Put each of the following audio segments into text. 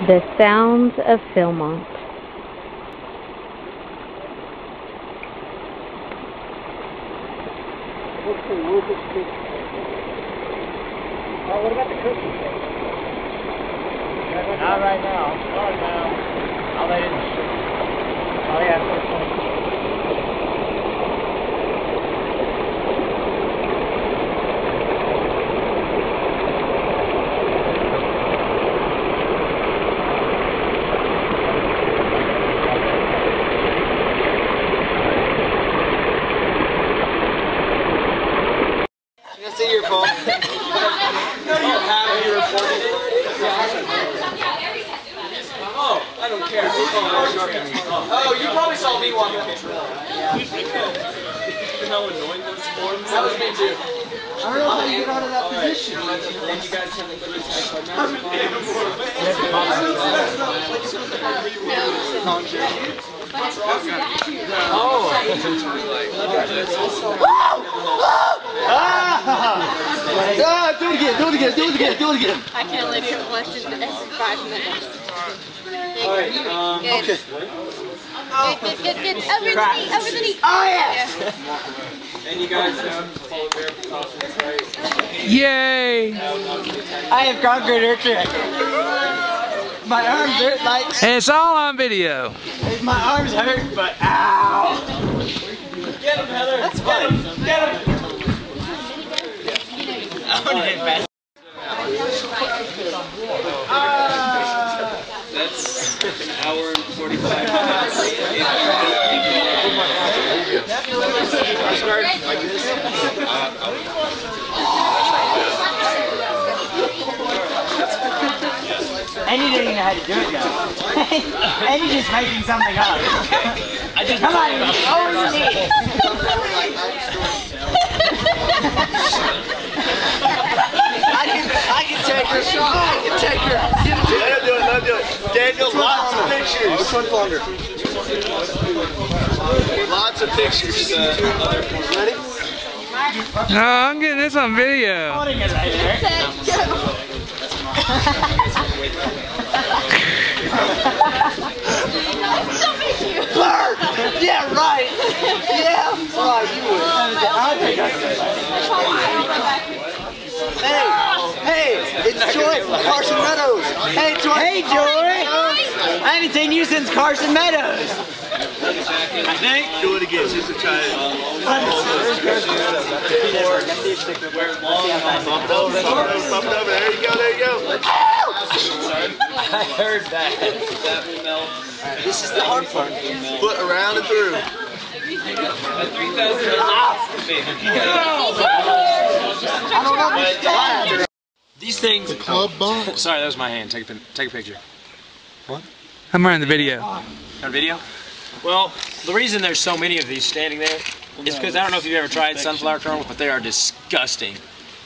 The sounds of Philmont. What about the cookies? Not right now. Not now. I'll let it. Oh yeah, first one. See your phone. No, you have your recording. Oh, I don't care. Oh, you probably saw me walking up the trail. Yeah. You know how annoying those forms? That was me too. I don't know how you get out of that position. And you guys have a good Do it again. I can only do it once in 5 minutes. Alright, okay. Good. Over the knee. Oh, yeah. And you guys follow their precautions, right? Yay! I have conquered her trick. My arms hurt like... And it's all on video. My arms hurt, but ow! Get him, Heather! That's fine. Get him! That's an hour and 45 minutes. And you didn't even know how to do it now. And you're just making something up. Come on, over the knee. I can take her. I can take her. Let him do it. Daniel, lots of pictures. Which one's longer? Lots of pictures. Ready? No, I'm getting this on video. Bird! Yeah, right. Yeah, right. You would. I think Hey, it's Joy from Carson Meadows. Hey, Joy. Hey, Joy. I haven't seen you since Carson Meadows. I think. Do it again. Just to try it. Bump over. There you go. I heard that. That will melt. Alright, this is the hard part. Foot around and through. At 3,000. I don't know. These things. The club bunk. Sorry, that was my hand. Take a picture. What? I'm running the video. On video? Well, the reason there's so many of these standing there is because I don't know if you've ever tried sunflower kernels, but they are disgusting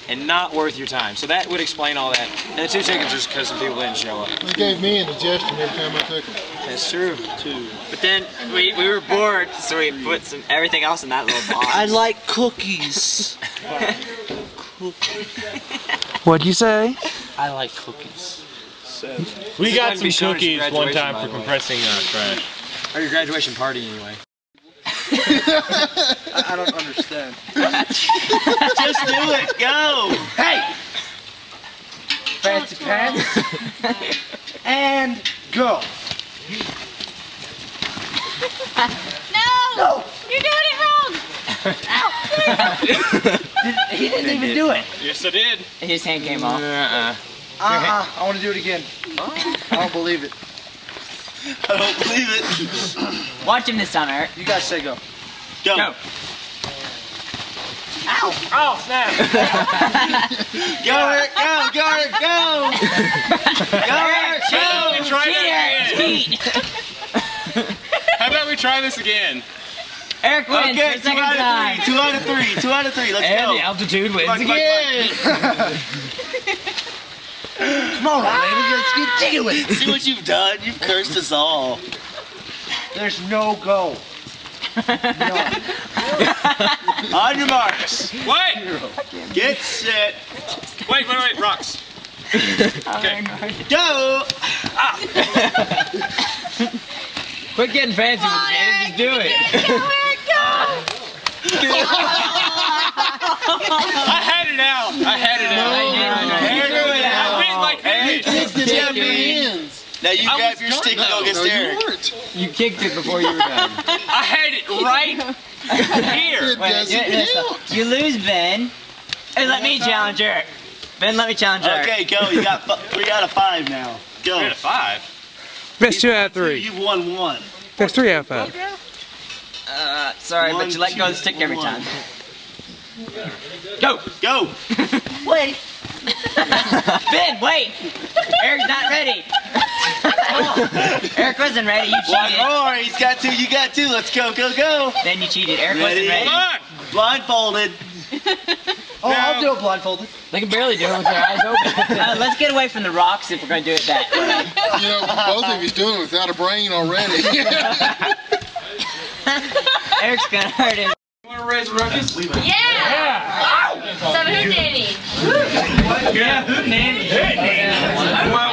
and not worth your time. So that would explain all that. And the 2 chickens just because some people didn't show up. It gave me indigestion every time I took it. That's true. But then we were bored, so we put everything else in that little box. I like cookies. What'd you say? I like cookies. We got some be showing us cookies one graduation, time by for the way. compressing trash. Or your graduation party, anyway. I don't understand. Just do it, go! Hey! Fancy pants. And go. No! You're doing it wrong! He didn't even do it. Yes, I did. His hand came off. I want to do it again. I don't believe it. I don't believe it. Watch him this time, Eric. You guys say go. Go. Ow! Oh, snap. Go, Eric, go, Eric, go! Go, Eric, go! And try that again. Cheat! How about we try this again? Eric wins Okay, for the second time. 2 out of 3. 2 out of 3. Let's And go. the altitude wins Come on, again. Come on, lady. Let's get to it. See what you've done? You've cursed us all. There's no go. On your marks. Wait! Get set. Wait, rocks. Okay. Go! Quit getting fancy with it, man. Just do it. I had it out. I had it out. I went like this. Kicked it out of your hands. Now you grab your stick and go against Eric. You kicked it before you were done. I had it right here. It doesn't count. You lose, Ben. Hey, let me challenge Eric. Ben, let me challenge Eric. Okay, go. You got 3 out of 5 now. Go. 3 out of 5. Best 2 out of 3. You've won 1. Best 3 out of 5. Sorry, but you let go of the stick every time. Go. Go. Wait. Ben, wait. Eric's not ready. Eric wasn't ready. You cheated. One more. He's got 2. You got 2. Let's go. Go. Go. Ben, you cheated. Eric wasn't ready. Come on. Blindfolded. Oh, I'll do it blindfolded. They can barely do it with their eyes open. Let's get away from the rocks if we're going to do it that way. You know, both of you's doing it without a brain already. Eric's going to hurt him. You want to raise a ruckus? Yeah! So who's Danny? Yeah, who's Nanny? Hey, Nanny. Well.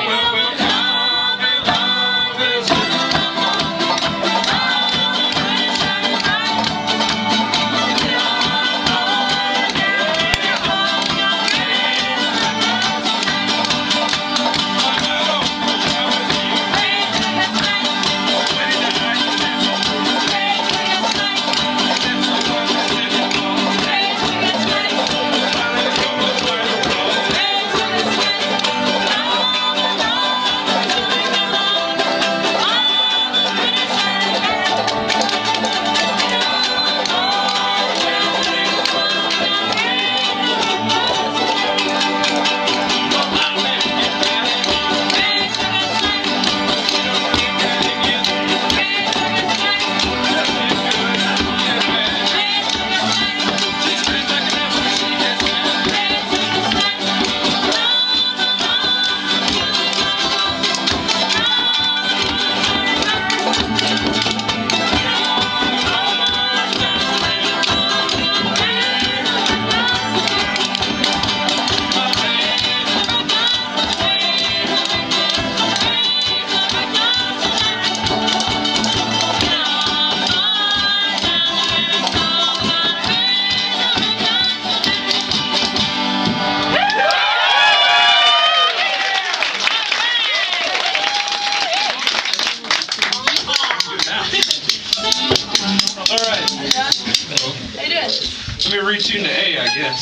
Let me retune to A, I guess.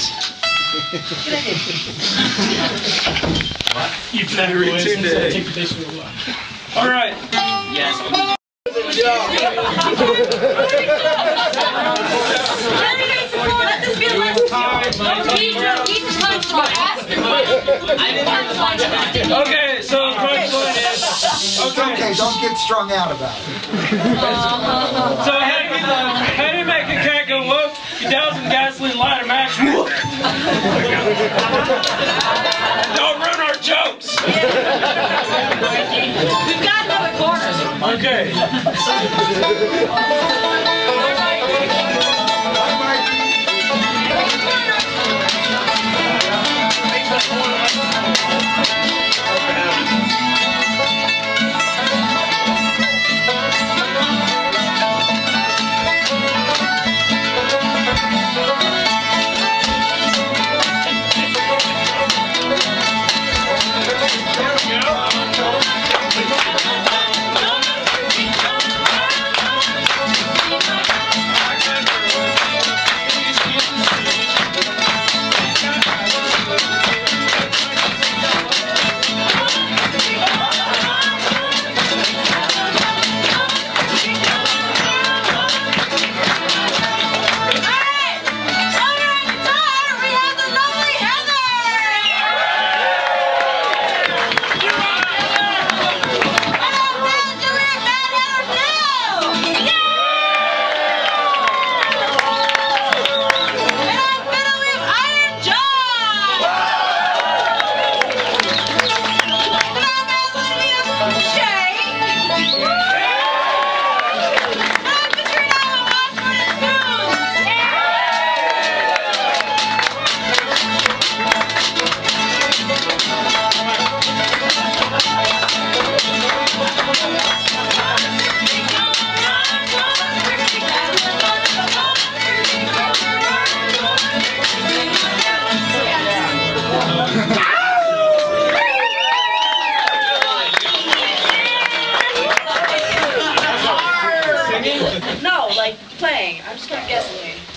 You've never retuned to A. Alright. Yes. Let this be a lesson. Keep the punchline. Okay, so the punchline is... Okay, don't get strung out about it. So how do you make a cat go whoop? You douse in gasoline, light a match, whoop. Don't ruin our jokes. We've got another chorus. Okay.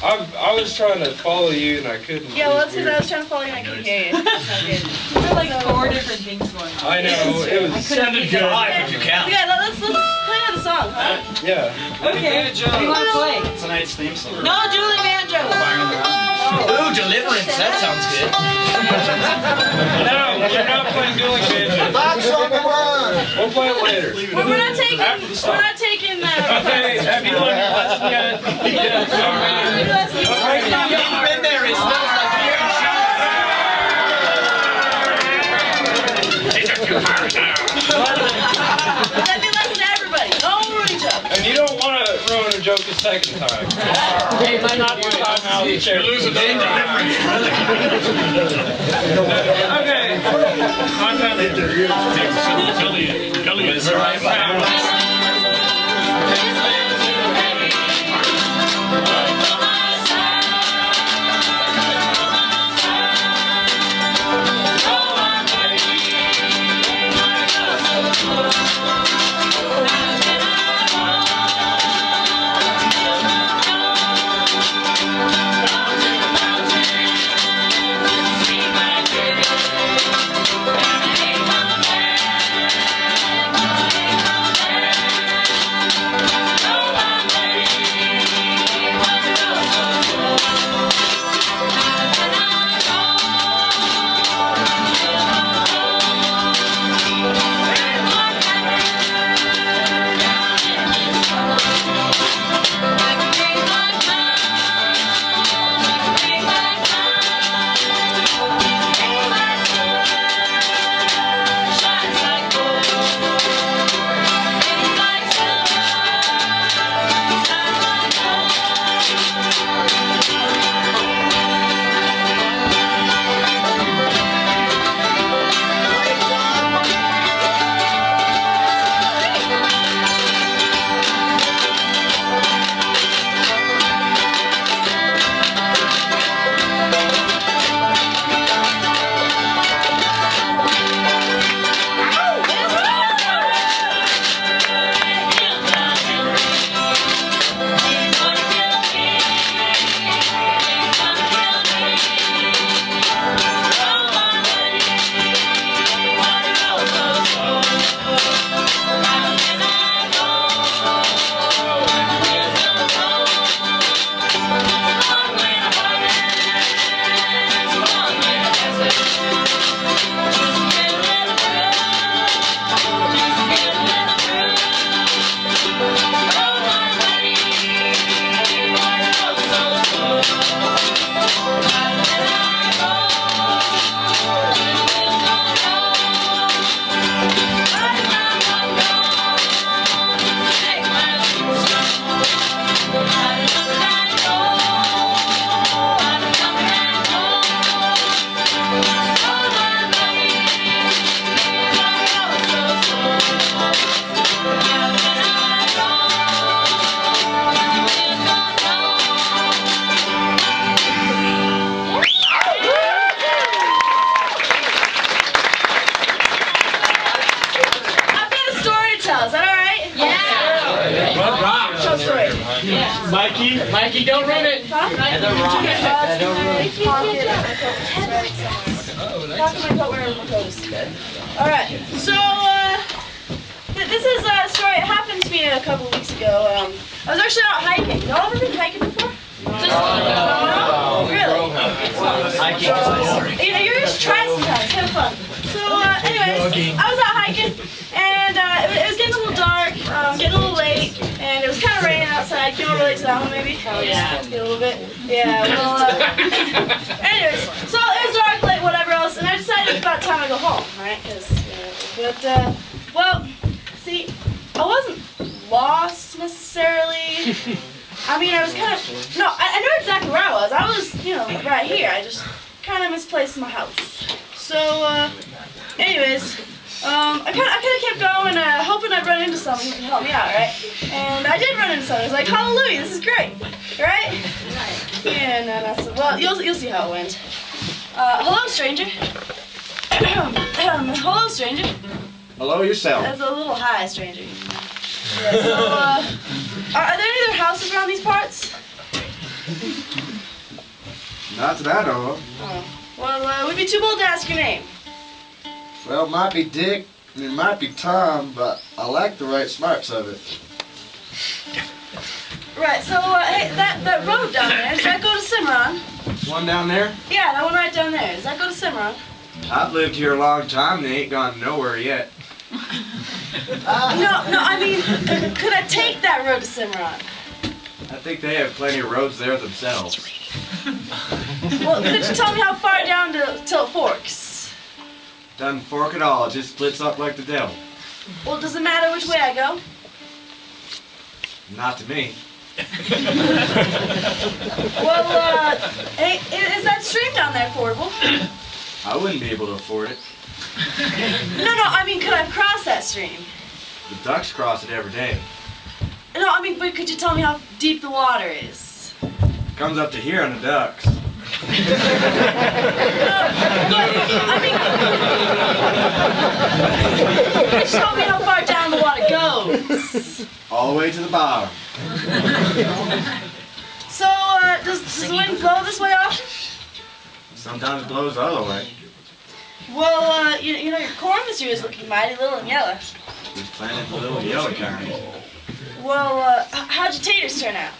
I was trying to follow you and I couldn't. Yeah, well, that's because I was trying to follow you and I couldn't hear you. There were like 4 different things going on. I know, it was sounded good. Yeah, let's play another song, huh? Yeah. Okay. What do you want to play? Tonight's theme song. No, Julie Banjo. Ooh, Deliverance. That sounds good. No, we're not playing Dueling Banjo. Box on the run. We'll play it later. We're not taking. We're not taking. Okay, have you learned your lesson yet? Yes. You've been there. It smells like beer and Let me listen to everybody. Don't ruin each other. And you don't want to ruin a joke a second time. Hey, might not You time out the chair. You're losing the difference, brother. Okay. My time to Kelly is right back. Mikey, don't ruin it. Huh? Heather Rock. Alright, so, this is a story. It happened to me a couple weeks ago. I was actually out hiking. Y'all ever been hiking before? No? Really? Hiking is boring. You know, you're just trying sometimes. It's kind of fun. So, anyways, I was out hiking, and it was getting a little dark, getting a little late, and it was kind of raining outside. Can you all relate to that one, maybe? Oh, yeah. A little bit? Yeah, well, anyways, so it was dark, late, whatever else, and I decided it's about time I go home, right? Well, see, I wasn't lost necessarily. I mean, I was kind of, no, I knew exactly where I was. I was, you know, right here. I just kind of misplaced my house. So, anyways, I kind of kept going, hoping I'd run into someone who could help me out, right? And I did run into someone. I was like, hallelujah, this is great, right? Yeah, no, that's, well, you'll see how it went. Hello, stranger. Hello, stranger. Hello yourself. That's a little high, stranger. Yeah, so, are there any other houses around these parts? Not that I know of. Oh. Well, we'd be too bold to ask your name. Well, it might be Dick, and it might be Tom, but I like the right smarts of it. Right, so, hey, that road down there, does that go to Cimarron? One down there? Yeah, that one right down there. Does that go to Cimarron? I've lived here a long time, and they ain't gone nowhere yet. No, I mean, could I take that road to Cimarron? I think they have plenty of roads there themselves. Well, could you tell me how far down till it forks? Doesn't fork at all, it just splits up like the devil. Well, does it matter which way I go? Not to me. Well, hey, is that stream down there fordable? I wouldn't be able to afford it. No, I mean, could I cross that stream? The ducks cross it every day. No, I mean, but could you tell me how deep the water is? Comes up to here on the ducks. I mean, could you tell me how far down the water goes? All the way to the bottom. So, does the wind blow this way often? Sometimes it blows the other way. Well, you know, your corn this year is looking mighty little and yellow. Just planted the little yellow kind. Well, how'd your taters turn out?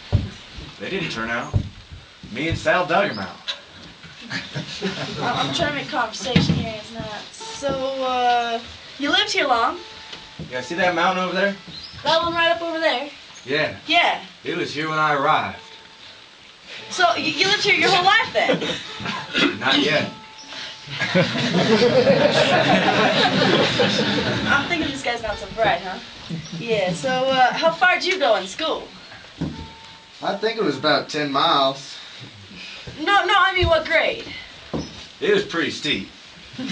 They didn't turn out. Me and Sal dug them out. I'm trying to make conversation here, it's not. So, you lived here long? Yeah, see that mountain over there? That one right up over there? Yeah. Yeah. It was here when I arrived. So, you lived here your whole life then? Not yet. I'm thinking this guy's not so bright, huh? Yeah, so, how far did you go in school? I think it was about 10 miles. No, I mean what grade? It was pretty steep. You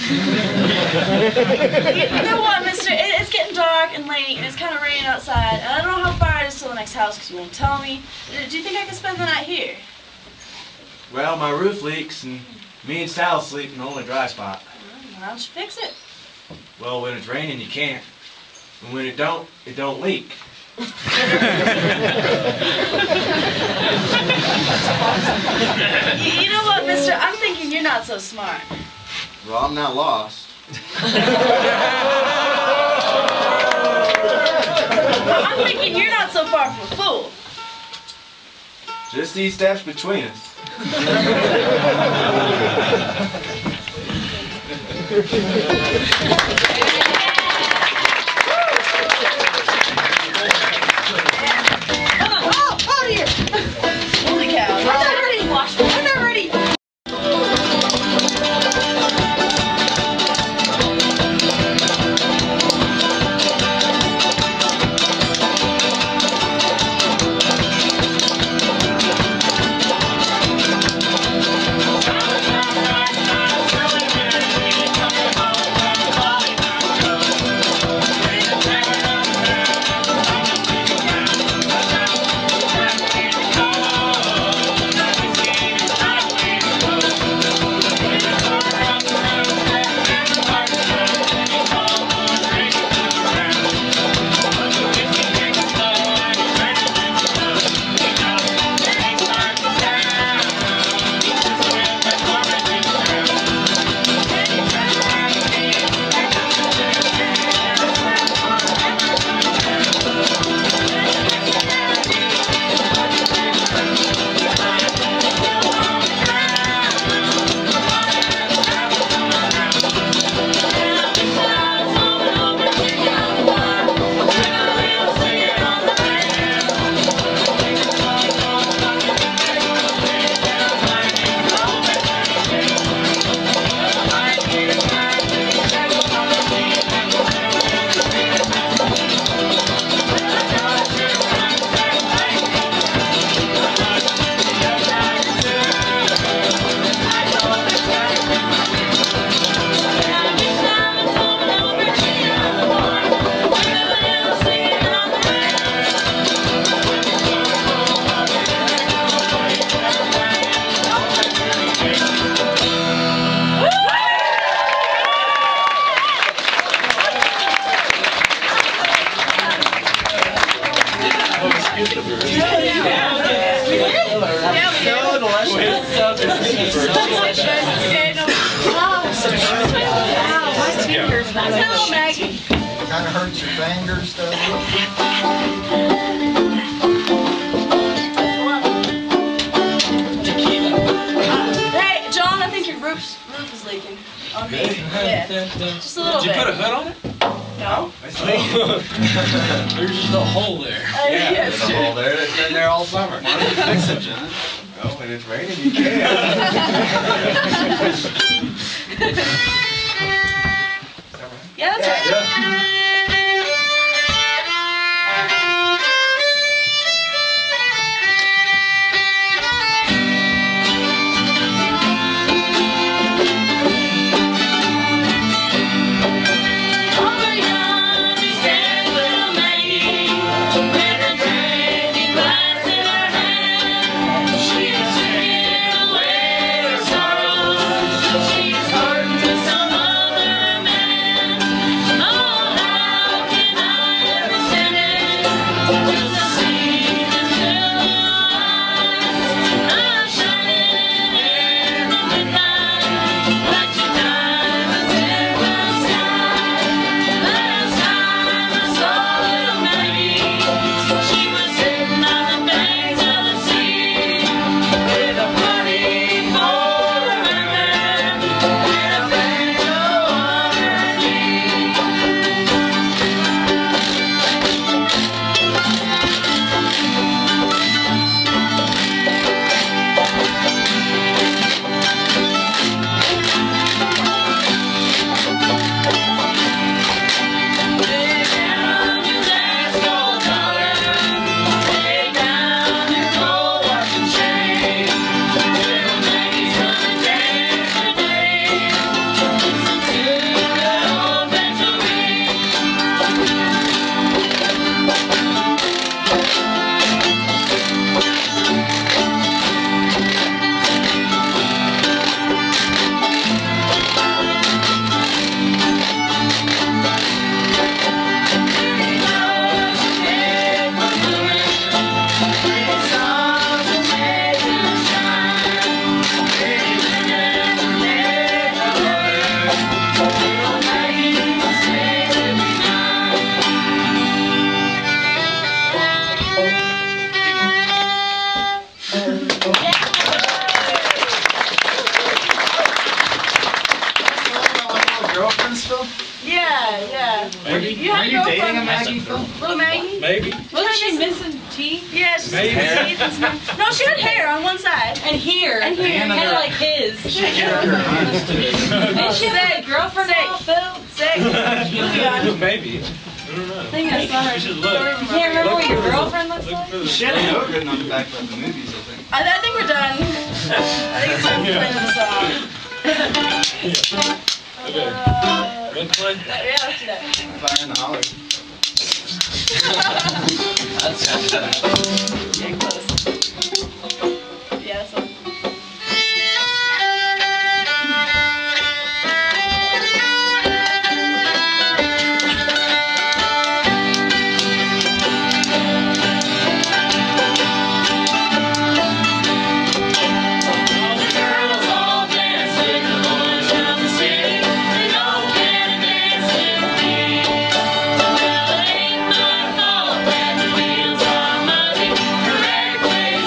know what, mister? It's getting dark and late, and it's kind of raining outside, and I don't know how far it is to the next house because you won't tell me. Do you think I can spend the night here? Well, my roof leaks, and me and Sal sleep in the only dry spot. Why don't you fix it? Well, when it's raining, you can't. And when it don't leak. You know what, mister? I'm thinking you're not so smart. Well, I'm not lost. I'm thinking you're not so far from a fool. Just these steps between us. Oh dear! Holy cow! I'm not ready. I'm not ready. Yeah, we did. So delicious. Okay, no. Wow, my fingers. Hello, Maggie. Kind of hurts your fingers, doesn't it? Hey, John, I think your roof is leaking. On me. Yeah. Just a little bit. Did you put a hood on it? No. There's just a hole there. Yes. There's a hole there. It's been there all summer. Why don't you fix it, John? Oh, when it's raining, you can't. Yeah, that's right. You Are had you to go dating from a Maggie, Phil? Little Maggie? Maybe. Wasn't she missing teeth? Yeah, she's Maybe. missing teeth and stuff. No, she had hair on one side. And here. And here. Kind of like his. And she had a girlfriend now, Phil. Sick. Maybe. I don't know. I think I saw her. You should look. You can't remember what your girlfriend looks like? She had a note written on the back of the movies, I think. I think we're done. I think it's time to play the song. Let's play. Yeah, let's do that. Fire in the holler. Yeah, close. Yeah, that's one. Well, ain't my fault that the wheels are muddy. Correct way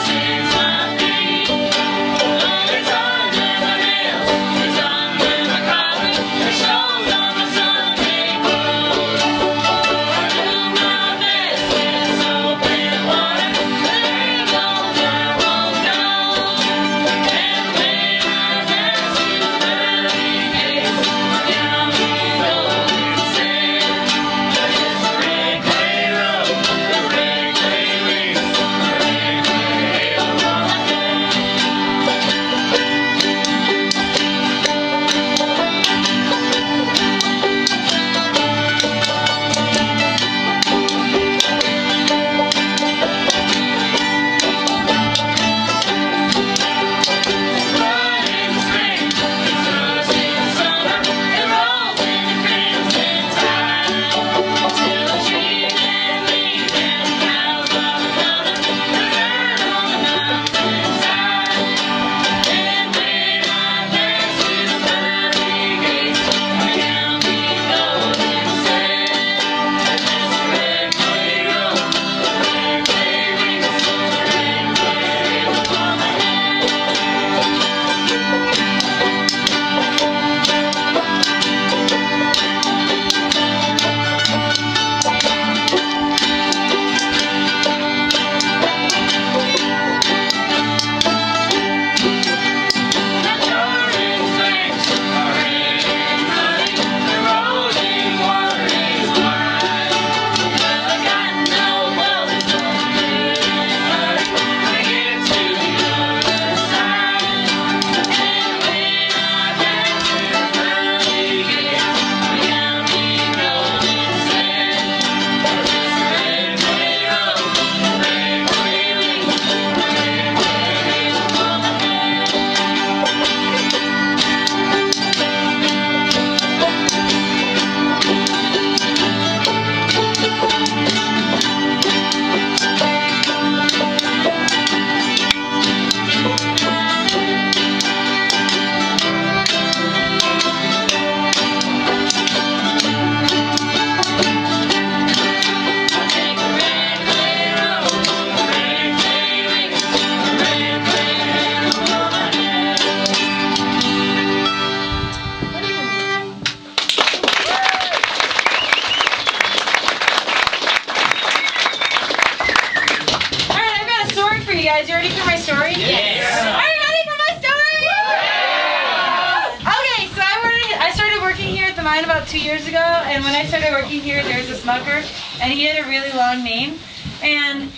guys, you ready for my story? Yes. Are you ready for my story? Yeah. Okay, so I started working here at the mine about 2 years ago, and when I started working here, there was this mucker, and he had a really long name. And,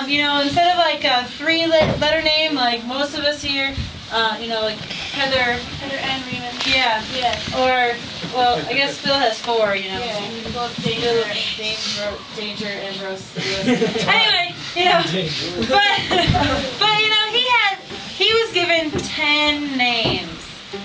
you know, instead of like a 3-letter name, like most of us here, you know, like Heather and Raymond. Yeah. Yeah. Or, well, I guess Phil has 4, you know. Yeah. Both Danger, Ambrose. Anyway, you know, but you know, he was given 10 names.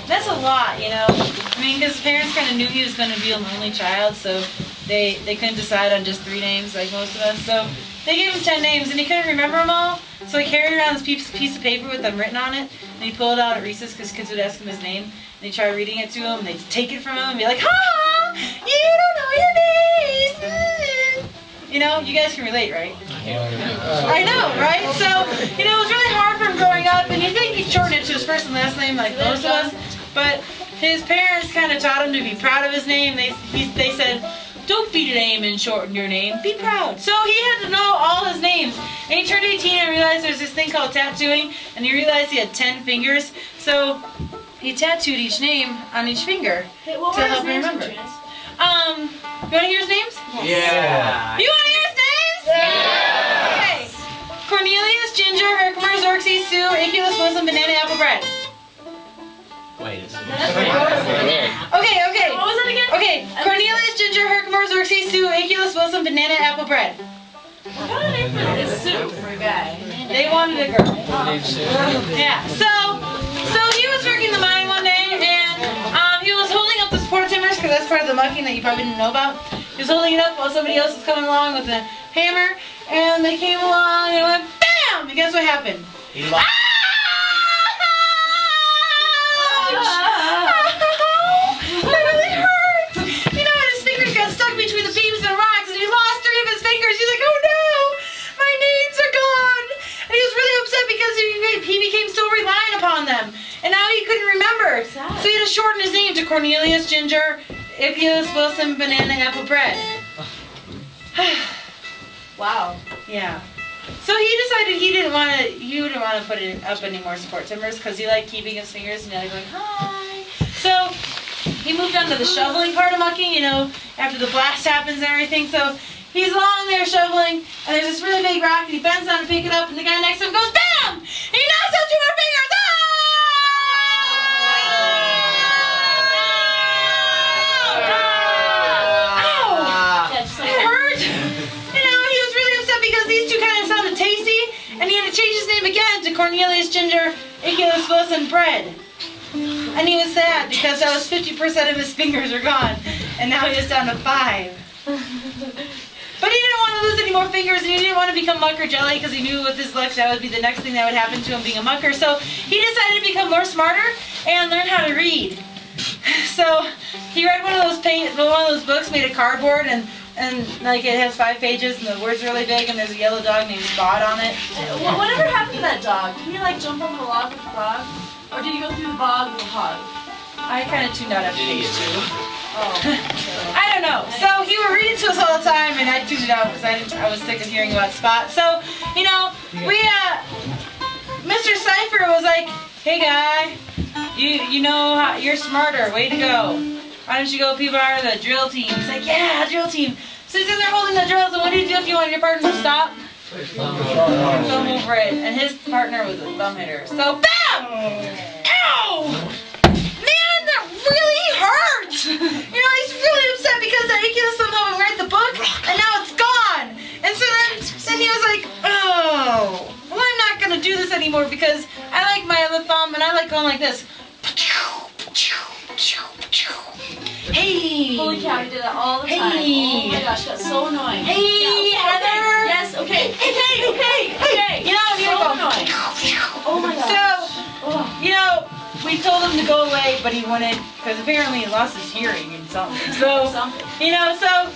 That's a lot, you know. I mean, because his parents kind of knew he was going to be an only child, so they couldn't decide on just 3 names like most of us. So they gave him 10 names, and he couldn't remember them all. So he carried around this piece of paper with them written on it, and he pulled it out at recess because kids would ask him his name, and he'd try reading it to him, and they'd take it from him and be like, "Ha! You don't know your name!" You know, you guys can relate, right? I know, right? So, you know, it was really hard for him growing up, and you'd think he'd shorten it to his first and last name like most of us, but his parents kind of taught him to be proud of his name. They said, "Don't beat a name and shorten your name. Be proud." So he had to know all his names. And he turned 18 and realized there's this thing called tattooing, and he realized he had 10 fingers. So he tattooed each name on each finger Hey, what to were help his him names, remember. Janice? You want to hear his names? Yeah. You want to hear his names? Yeah. Okay. Cornelius, Ginger, Herkimer, Xerxes, Sue, Aculus, Wilson, Banana, Apple, Bread. Wait a second. Okay. What was it again? Okay. Cornelius, Ginger, Herkimer, Xerxes, Sue, Aculus, Wilson, Banana, Apple, Bread. What kind of name for it? It's Sue for a guy. They wanted a girl. Yeah. So he was working the mine one day, and he was holding up the support timbers because that's part of the mucking that you probably didn't know about. He was holding it up while somebody else was coming along with a hammer, and they came along and it went BAM! And guess what happened? He lost. It really hurt! You know, his fingers got stuck between the beams and rocks, and he lost 3 of his fingers. He's like, "Oh no! My names are gone!" And he was really upset because he became so reliant upon them. And now he couldn't remember. So he had to shorten his name to Cornelius, Ginger, Ipius, Wilson, Banana, Apple, Bread. Wow. Yeah. So he decided he wouldn't want to put it up any more support timbers because he liked keeping his fingers and going, "Hi." So he moved on to the shoveling part of mucking, you know, after the blast happens and everything. So he's along there shoveling, and there's this really big rock, and he bends down to pick it up, and the guy next to him goes, BAM! And he knocks out 2 more fingers. It hurt. You know, he was really upset because these 2 kind of sounded tasty, and he had to change his name again to Cornelius, Ginger, Iculus, Wilson, Bread. And he was sad because that was 50% of his fingers are gone, and now he was down to 5. But he didn't want to lose any more fingers, and he didn't want to become mucker jelly because he knew with his luck that would be the next thing that would happen to him being a mucker. So he decided to become more smarter and learn how to read. So he read one of those books made of cardboard, and like it has 5 pages, and the words are really big, and there's a yellow dog named Spot on it. Whatever happened to that dog? Did he like jump over the log with the dog? Or did he go through the bog with a hog? I kind of tuned out after page 2. Oh. I don't know. So he would read it to us all the time, and I tuned it out because I was sick of hearing about Spot. So, you know, Mr. Cypher was like, "Hey guy, you know how, you're smarter. Way to go. Why don't you go be part of the drill team?" He's like, "Yeah, drill team." So he's in there holding the drills, and what do you do if you want your partner to stop? Thumb over it, and his partner was a thumb hitter. So BAM! Ow! Man, that really hurt! You know, he's really upset because I could somehow read the book, and now it's gone. And so then he was like, "Oh, well, I'm not gonna do this anymore because I like my other thumb, and I like going like this." Hey! Holy cow, he did that all the time. Hey! Oh my gosh, that's so annoying. Hey, yeah, Heather! Yes, okay. Okay. You know, So annoying. Oh my gosh. So, you know, we told him to go away, but he wouldn't, because apparently he lost his hearing and something. So, you know, so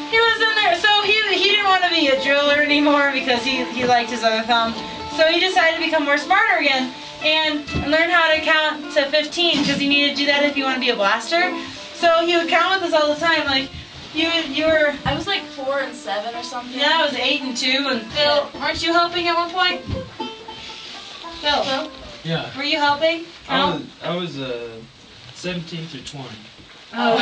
he was in there. So he didn't want to be a driller anymore because he liked his other thumb. So he decided to become more smarter again and learn how to count to 15 because he needed to do that if you want to be a blaster. So he would count with us all the time, like you were. I was like 4 and 7 or something. Yeah, I was 8 and 2, and Phil, aren't you helping at one point? Phil. Yeah. Were you helping? I was 17 through 20. Oh,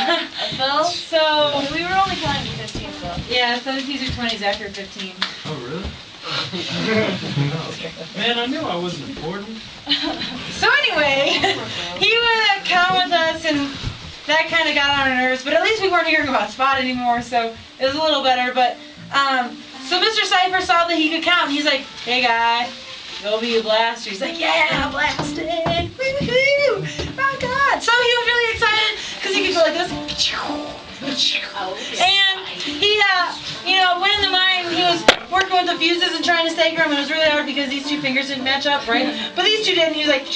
Phil? So, we were only counting to 15, Phil. Yeah, 17 through 20 is after 15. Oh, really? Man, I knew I wasn't important. So anyway, he would come with us, and that kind of got on our nerves. But at least we weren't hearing about Spot anymore, so it was a little better. But so Mr. Cypher saw that he could count, and he's like, "Hey, guy, go be a blaster." He's like, "Yeah, blasting! Woo-hoo! Oh God!" So he was really excited because he could go like this. And he, went in the mine. He was working with the fuses and trying to stagger them. And it was really hard because these two fingers didn't match up, right? But these two did, and he was like,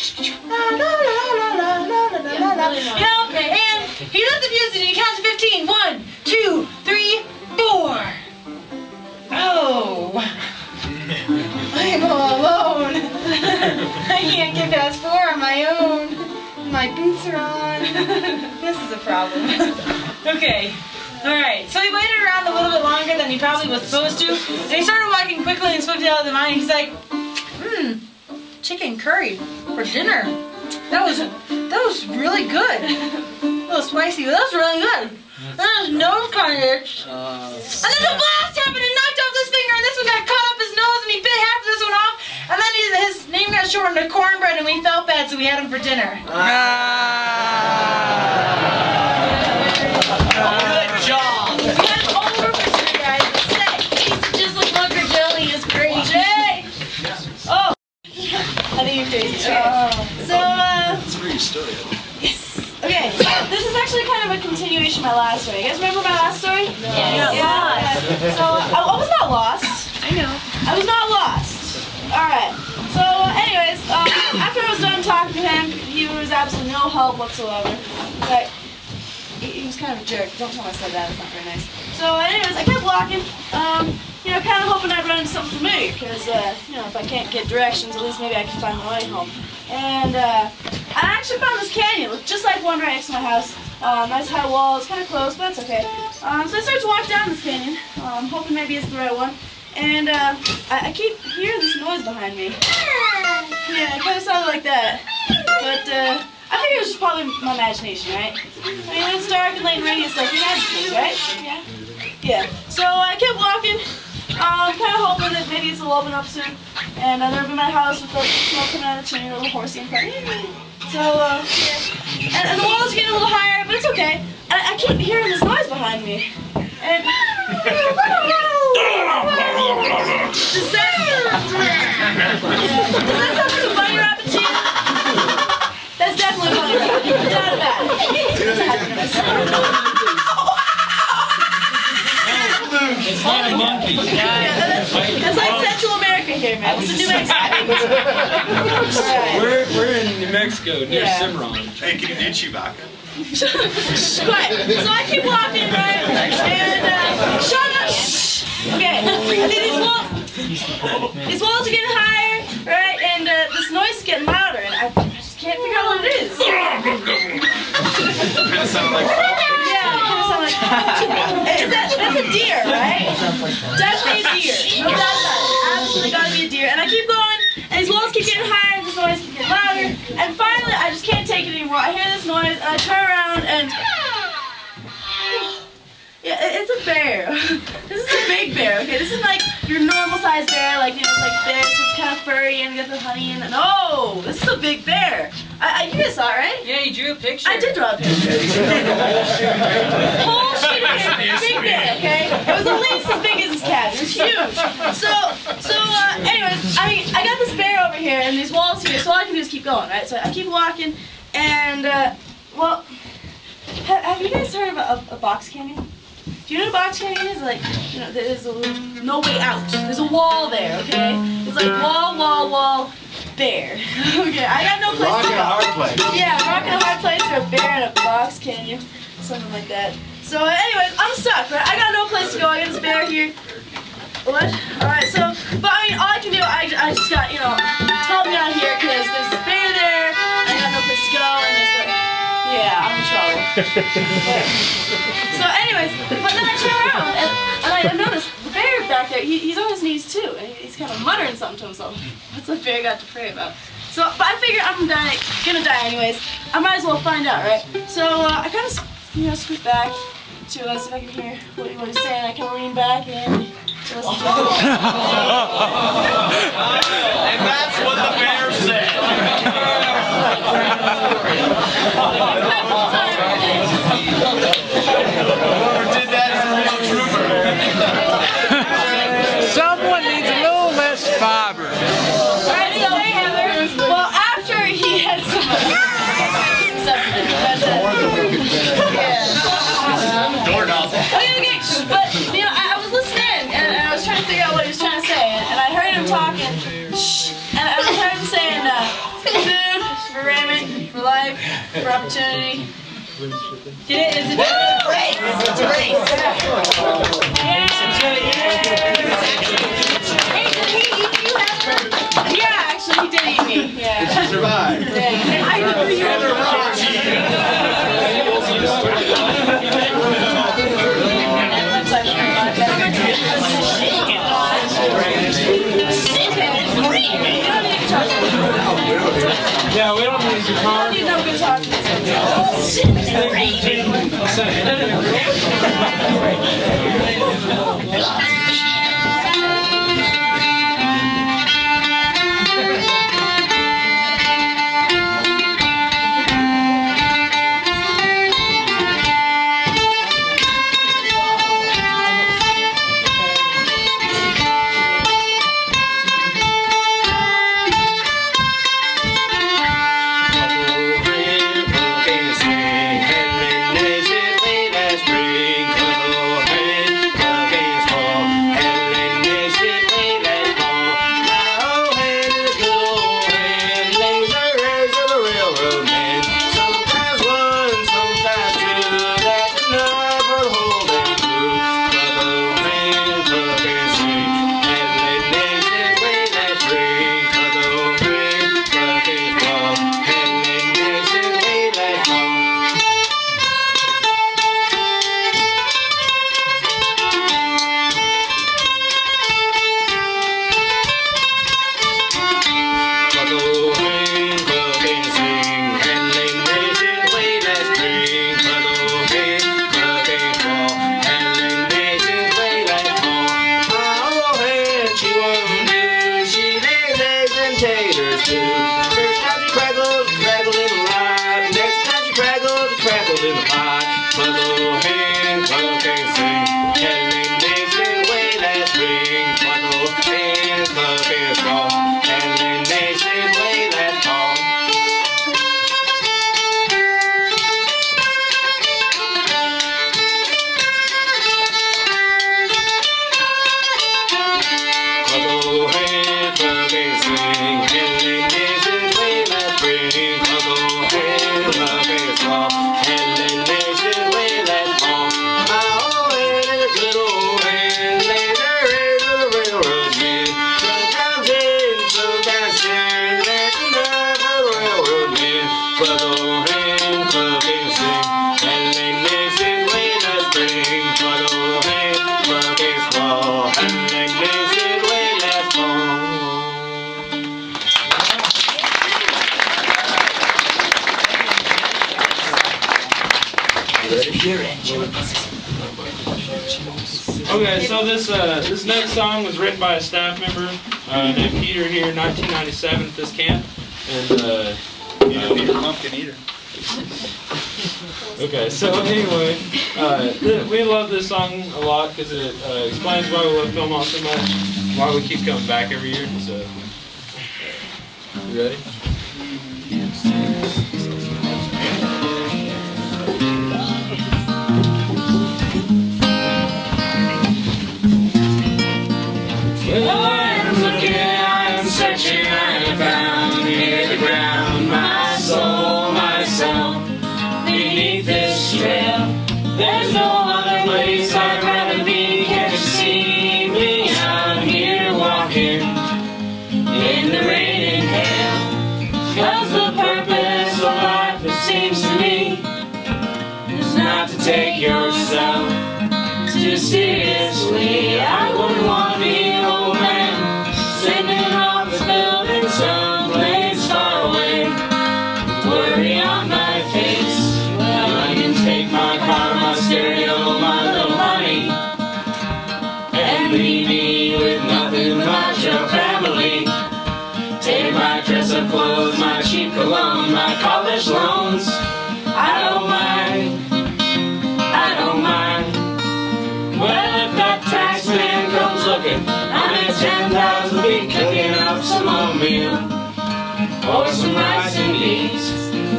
la la la la la la la la, and he lit the fuses and he counts to 15. 1, 2, 3, 4. Oh, I'm all alone. I can't get past 4 on my own. My boots are on. This is a problem. Okay. Alright. So he waited around a little bit longer than he probably was supposed to. And he started walking quickly and swiftly out of the mine. He's like, chicken curry for dinner. That was really good. A little spicy, but that was really good. And his nose kind of itched. And then the blast happened and knocked off this finger, and this one got caught up his nose, and he bit half of this one off. And then his name got shortened to Cornbread, and we felt bad, so we had him for dinner. Good job. We had him all over for dinner, guys. It tasted just like bunker jelly. It's great. Jay! Oh. I think you're crazy. Okay. So, That's a pretty story. yes. Okay, this is actually kind of a continuation of my last story. You guys remember my last story? Yeah. So, I was not lost. I know. I was not lost. Alright. So, anyways, after I was done talking to him, he was absolutely no help whatsoever. But he was kind of a jerk. Don't tell him I said that. It's not very nice. So, anyways, I kept walking. Kind of hoping I'd run into something familiar, because, if I can't get directions, at least maybe I can find my way home. And, I actually found this canyon, looked just like one right next to my house. Nice high wall, it's kind of close, but it's okay. So I started to walk down this canyon, hoping maybe it's the right one. And, I keep hearing this noise behind me. Yeah, it kind of sounded like that. But, I think it was just probably my imagination, right? I mean, when it's dark and late and rainy, it's like, you imagine things, right? Yeah. Yeah. So I kept walking. Kind of hoping that maybe it'll open up soon, and there'll be my house with the smoke coming out of the chimney, a little horsey in front. So, yeah. And the walls are getting a little higher, but it's okay. I keep hearing this noise behind me. And does that sound like a bunny rabbit to you? That's definitely a bunny rabbit. Without a doubt. It's not a monkey. Yeah, that's like Central America here, man. It's a New Mexico. We're in New Mexico, near Cimarron. Hey, can you do Chewbacca? Quiet. So I keep walking, right? And shut up. Shh. Okay. These walls are getting higher, right? And this noise is getting louder, and I just can't figure out what it is. Kind of sound like. That's a deer, right? Definitely a deer. No doubt about it. Absolutely gotta be a deer. And I keep going, and these walls keep getting higher, and this noise keeps getting louder. And finally, I just can't take it anymore. I hear this noise, and I turn around, and yeah, it's a bear. This is a big bear, okay? This is like your normal sized bear, like, it's like this, it's kind of furry, and got the honey in it. No, this is a big bear. You guys saw it, right? Yeah, you drew a picture. I did draw a picture. Whole sheet of paper, big bear, okay? It was at least as big as his cabin. It was huge. Anyways, I got this bear over here, and these walls here, so all I can do is keep going, right? So I keep walking, and, well, have you guys heard of a box canyon? Do you know what a box canyon is? Like, there's no way out. There's a wall there, okay? It's like wall, bear. Okay, I got no place to go. Rock and a hard place. Yeah, rock and a hard place for a bear in a box canyon. Something like that. So, anyways, I'm stuck, right? I got no place to go. I got this bear here. What? Alright, so, but I mean, all I can do, I just got, help me out here, because there's this bear there, I got no place to go, and there's the, yeah, I'm in trouble. So anyways, but then I turn around, and I noticed the bear back there, he's on his knees too, and he's kind of muttering something to himself. What's the bear got to pray about? So, but I figure I'm gonna die anyways. I might as well find out, right? So I kind of, scoot back to see if I can hear what he was saying. I kind of lean back and listen to it. And that's what the bear said. Whoever did that is a real trooper. Someone needs a little less fiber. Well, after he had some Doorknob. Okay, but I was listening and I was trying to figure out what he was trying to say, and I heard him talking, and I heard him saying, food, for raiment, for life, for opportunity. Is it race? It's a race. Yeah, actually, he did eat me. Yeah. Did you survive? Yeah. I know you were Yeah, we don't need your car. I don't need no good talking. Okay, so this next song was written by a staff member named Peter here in 1997 at this camp, and Peter Pumpkin Eater. Okay, so anyway, we love this song a lot because it explains why we love Philmont so much, why we keep coming back every year. So, you ready? Well, I am looking, I am searching, I am found near the ground, my soul, myself, beneath this trail. There's no other place I'd rather be. Can't you see me? I'm here walking in the rain and hail. 'Cause the purpose of life, it seems to me, is not to take yourself too seriously. I wouldn't want to be an old man sitting off a building someplace far or some rice and beans.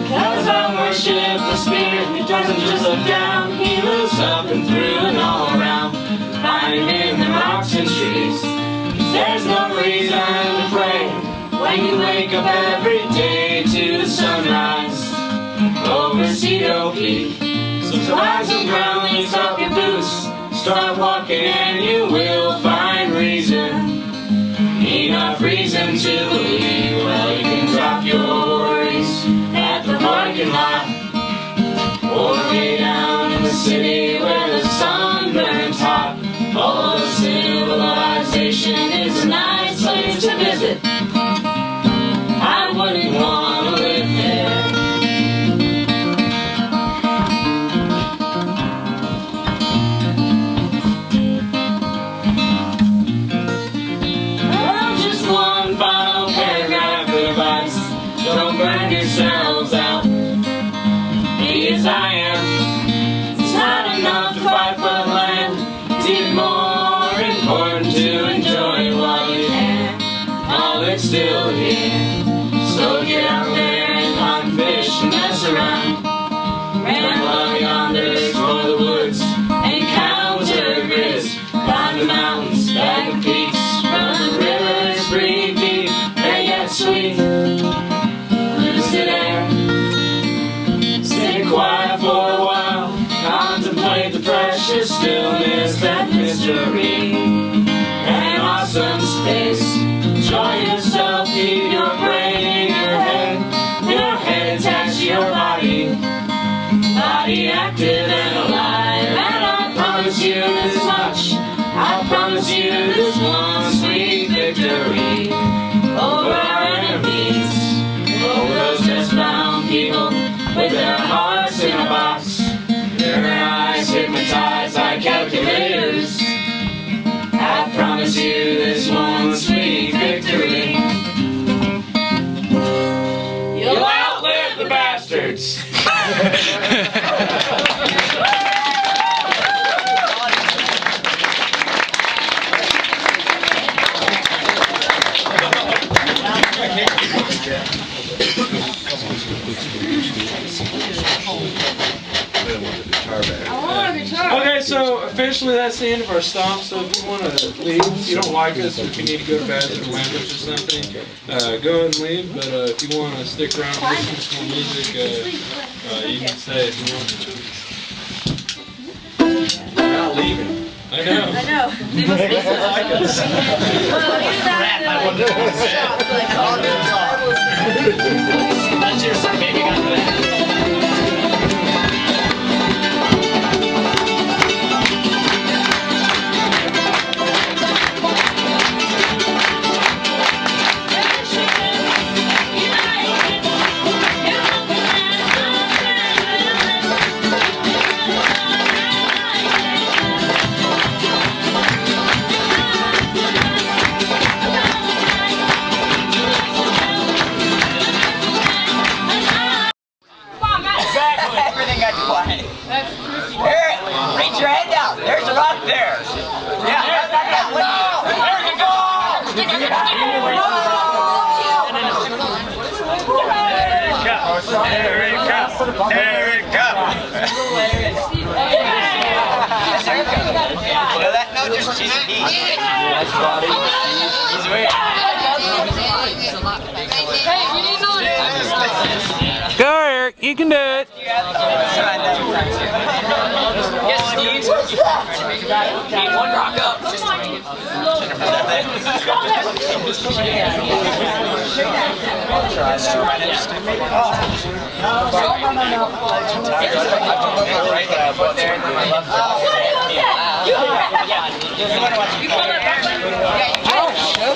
'Cause I worship the Spirit who doesn't just look down, He looks up and through and all around, finding in the rocks and trees. There's no reason to pray when you wake up every day to the sunrise over Cedar Peak. So find some ground, lace up your boots, start walking and you will find reason. Enough reason to believe. Well, you can drop your worries at the parking lot, or way down in the city where the sun burns hot. Although civilization is a nice place to visit, I wouldn't want to live there. Well, just one final paragraph of advice. Don't burn yourselves out. Be as I am. It's not enough to fight for the land. It's even more important to enjoy while you can, while it's still here. So get out there and hunt, fish, and mess around. Ramble yonder, explore the woods, encounter grizz. Climb the mountains, bag the peaks, run the rivers, breathe deep, they're yet sweet. Lucid air, stay quiet for a while, contemplate the precious stillness, that mystery, and awesome space. Enjoy yourself, keep your brain in your head attached to your body, body active and alive. And I promise you this much, I promise you this one sweet victory over our enemies, over those just-bound people with their hearts in a box, their eyes hypnotized like calculators. I promise you this one sweet victory. You'll outlive the bastards. Okay, so officially that's the end of our stop. So if you want to leave, if you don't like us, or if you need to go to the bathroom, language or something, go ahead and leave. But if you want to stick around and listen to some more music, you can stay if you want. We're not leaving. I know. I know. They must be so like us. That's your son, baby. Got that. Everything got quiet. Here, reach your head down. There's a rock there. Yeah, there you go. Well, that note just cheesy. He's weird. Go, Eric. You can do it. Yes, Steve. Need one rock up. Shut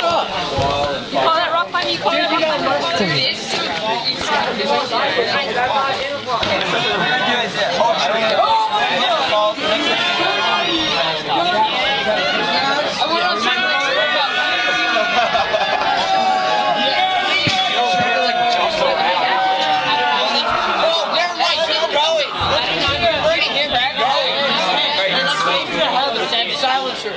up. You call that rock climbing? You call that rock climbing? Silencer.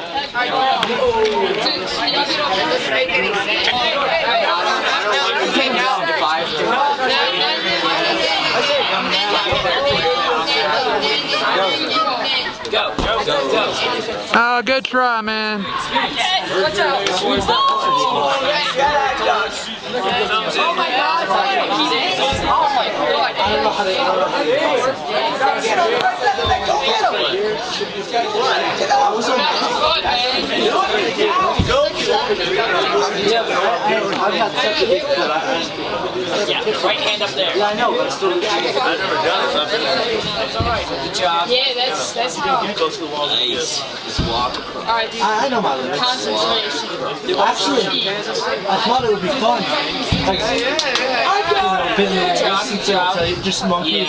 Oh, good try, man. Watch out. Oh my God. Oh my God. I don't know how Yeah, right hand up there. Yeah, I know, but still. I've never done it. That's alright. Good job. Yeah, that's how. You go to the wall. Just walk across. Alright, dude. I know my limits. Concentration. Actually, I thought it would be fun. Like, just monkey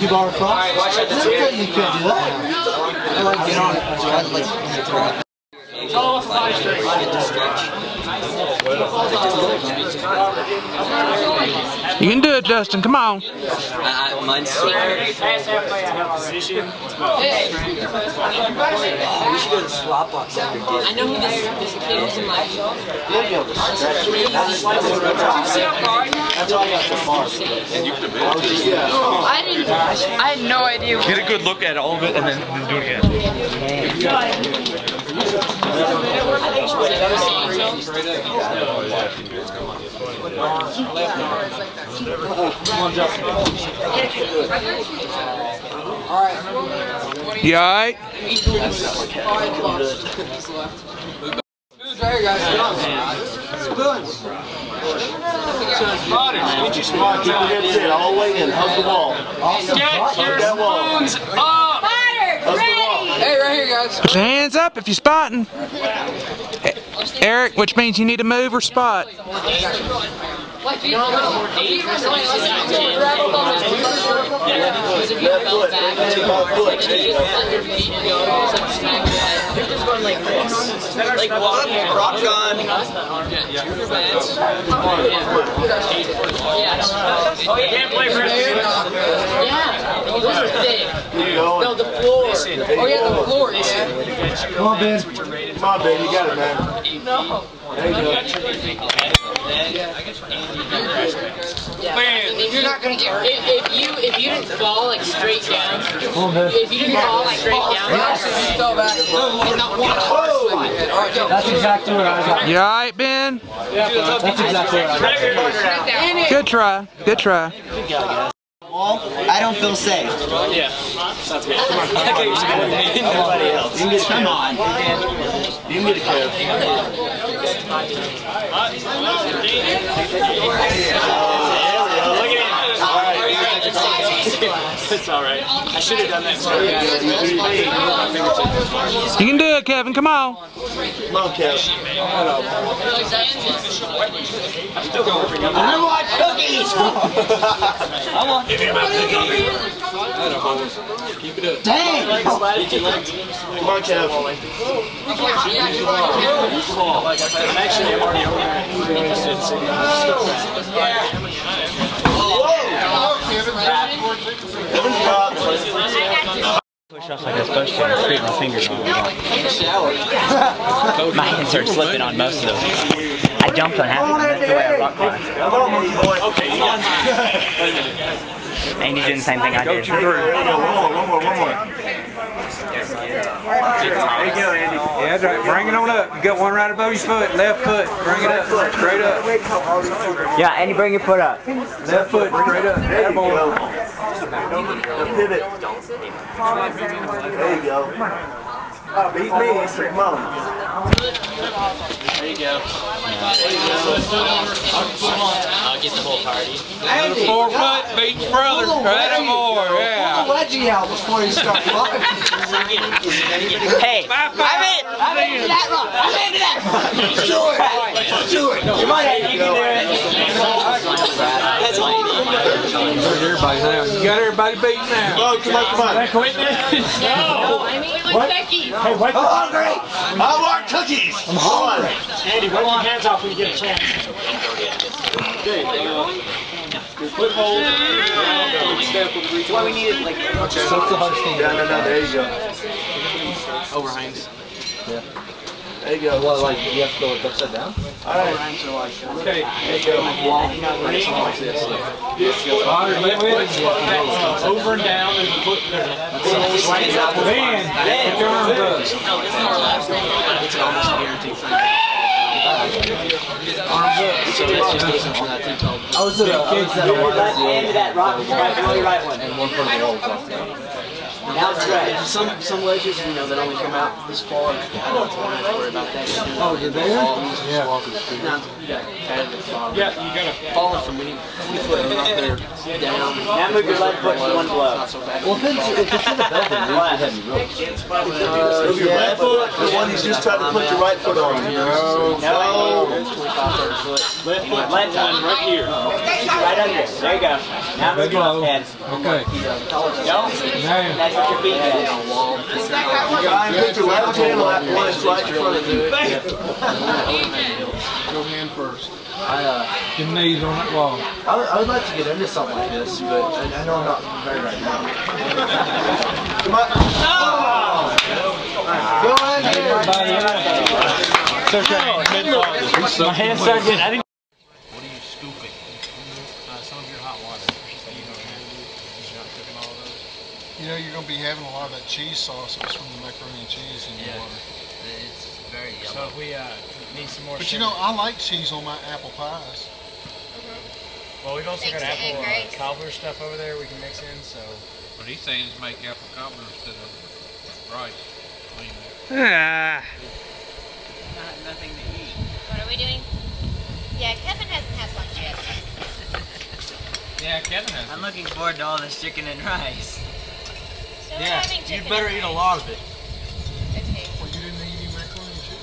bar across. Alright, watch out. You could do that. I like getting on it. It's all off the body straight. You can do it, Justin. Come on. Mine's Pass halfway, I have a position. we should go to the slot box after dinner. I know who this kid is in my show. You'll be able to stretch it. That's why I got the bar. I had no idea. Get a good look at all of it and then do it again. You alright? There, guys. Get your spot, keep your hips in, all the way in, hug the wall. Get your spoons up. Hey, right here, guys. Put your hands up if you're spotting. Eric, which means you need to move or spot. Like walking, rock gun. Oh, you can't play for Yeah, those are thick. No, the floor. Oh, yeah, the floor, yeah. Come on, Ben. Come on, Ben, you got it, man. No. There you go. If you're not gonna get hurt. If you didn't fall like straight down, if you didn't fall like straight down, you fell back. That's exactly where I was at. You alright, Ben? That's exactly where I was at. Good try. Good try. I don't feel safe. Yeah. Sounds good. Come on. Nobody else. Come on. You can get a curve. It's alright. I should have done that. You can do it, Kevin. Come on. Come on, Kevin. I want cookies! I want Keep it up. Dang! Come on, Kevin. Actually, I'm already over Push off like I was supposed to and scrape my fingers on it. My hands started slipping on most of those. I jumped on half of them. That's the way I rock climbed. And he's doing the same thing I did. One more. There you go, Andy. Yeah, that's right. Bring it on up. You got one right above your foot. Left foot. Bring it up. Straight up. Yeah, Andy, bring your foot up. Left foot. Straight up. There you go. Pivot. There you go. Oh, beat me. Come on. There you go. I'll get the whole party. 4 foot beats brother. Right more. Yeah. Pull the wedgie out before you start flying. Hey, I'm into that rock. I'm into that rock. Do it. Come on, Andy, you can do it. That's all you need. You got everybody beat now. Oh, come on. No, I mean like Becky. Hey, wipe I'm hungry. I want cookies. I'm hungry. Andy, wipe your hands off when you get a chance. Okay. Foot hold. That's why we need it like. So it's the hardest thing. No. There you go. Overhangs. Yeah. There you go. What, like, you have to go upside down? Alright. Okay, there you go. Over and down, there's a foot there. Van, get your arms up. It's an almost guaranteed thing. Arms up. So that's just decent for that thing called. I was at a left hand of that rock, right below your right one. And one part of the wall is off there. Now it's right. Some ledges, you know, that only come out this far. I don't have to worry about that. Oh, you're there? Yeah. Yeah, you gotta falling from any foot up there down. Now move your left foot to one blow. Not so bad. Well, if it's in the building, you have any ropes. Move your left foot, the one he's just trying to put your right foot on. No. 25, 30 foot. Left one right here. Right under it. There you go. Now move your left hand. Okay. Don't. That's what your feet do. Put your left hand on that one that's right in front of you. Go hand first. Your knees on that wall. I would like to get into something like this, but I know I'm not very right now. Come on. Go in here. It's okay. My hands started getting. I didn't. What are you scooping? Some of your hot water. So you don't have. You're not cooking all of those. You know, you're going to be having a lot of that cheese sauce that's from the macaroni and cheese in your water. It's very yummy. So if we need some more. But you know, I like cheese on my apple pies. Well, we've also got apple cobbler stuff over there we can mix in. So. What he's saying is make apple cobbler instead of rice. Nothing to eat. What are we doing? Yeah, Kevin hasn't had lunch yet. Yeah, Kevin has. I'm looking forward to all this chicken and rice. So yeah, you better eat a lot of it. Okay. Well, you didn't eat any macaroni and cheese.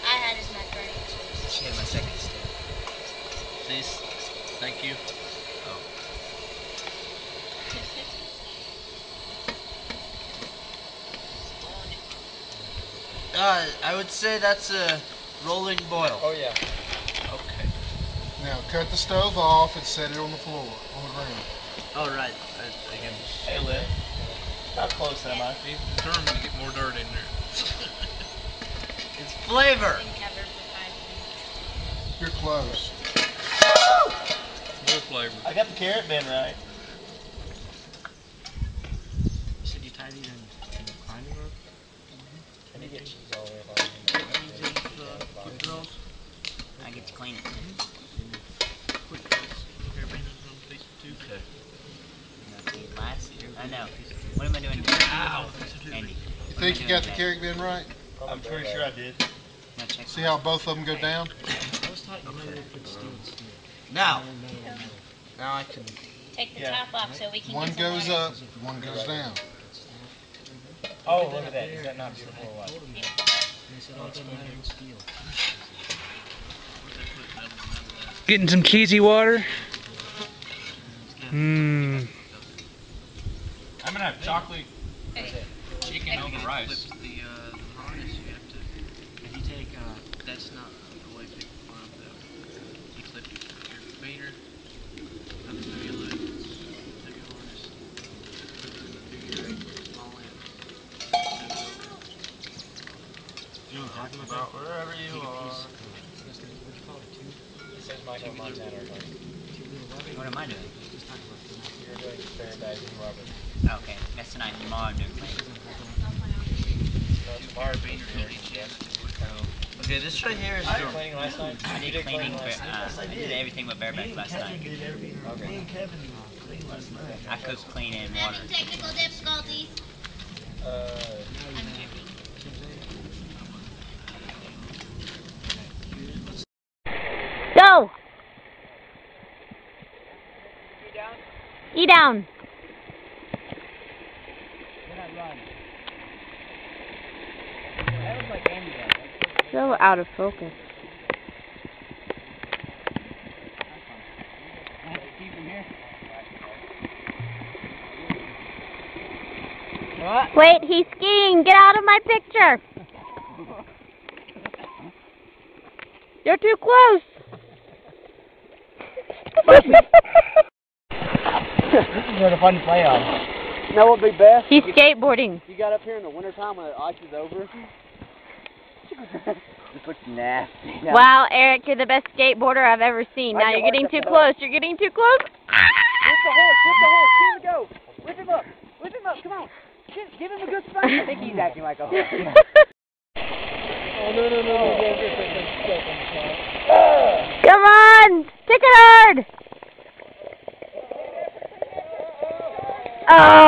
I had his macaroni and cheese. She had my second step. This. Thank you. Oh. I would say that's a rolling boil. Oh yeah. Okay. Now, cut the stove off and set it on the floor, on the ground. All right. Again, Hey, Liv. How close am I? he's determined to get more dirt in there. It's flavor. You're close. More flavor. I got the carrot bin right. You said you tied it in climbing rope? Can you get cheese all the way along? I get to clean it. I know. What am I doing? Ow! Andy. You think you got the carrot bin right? I'm pretty sure I did. See how both of them go down? Now I can take the top off so we can One get some goes water. up, one goes down. Oh, look at that. Is that not beautiful or what? Getting some cheesy water. Mmm. I'm gonna have chocolate chicken over rice. The harness you have to. If you take that's not the way people climb though. You clip your feeder up through your loop, through your harness, through your small end. You know what I'm talking about? Wherever you are. What It says Michael Montana. am I doing? You're doing Paradise and Robert. Okay, that's tonight. Tomorrow I'm doing cleaning. Tomorrow being Okay, this right here is Did you cleaning last night? I did cleaning, but I did everything but bareback last night. I cooked clean in water. Technical difficulties. Go! E down. So out of focus. What? Wait, he's skiing. Get out of my picture. You're too close. This is sort of fun to play on. You know what would be best? He's skateboarding. You got up here in the wintertime when the ice is over. This looks nasty. Wow, Eric, you're the best skateboarder I've ever seen. Now you're getting too close. You're getting too close. Whip the horse, here we go. Whip him up, come on. Give him a good spank. I think he's acting like a horse. Oh, no. Come on! Stick it hard! Oh!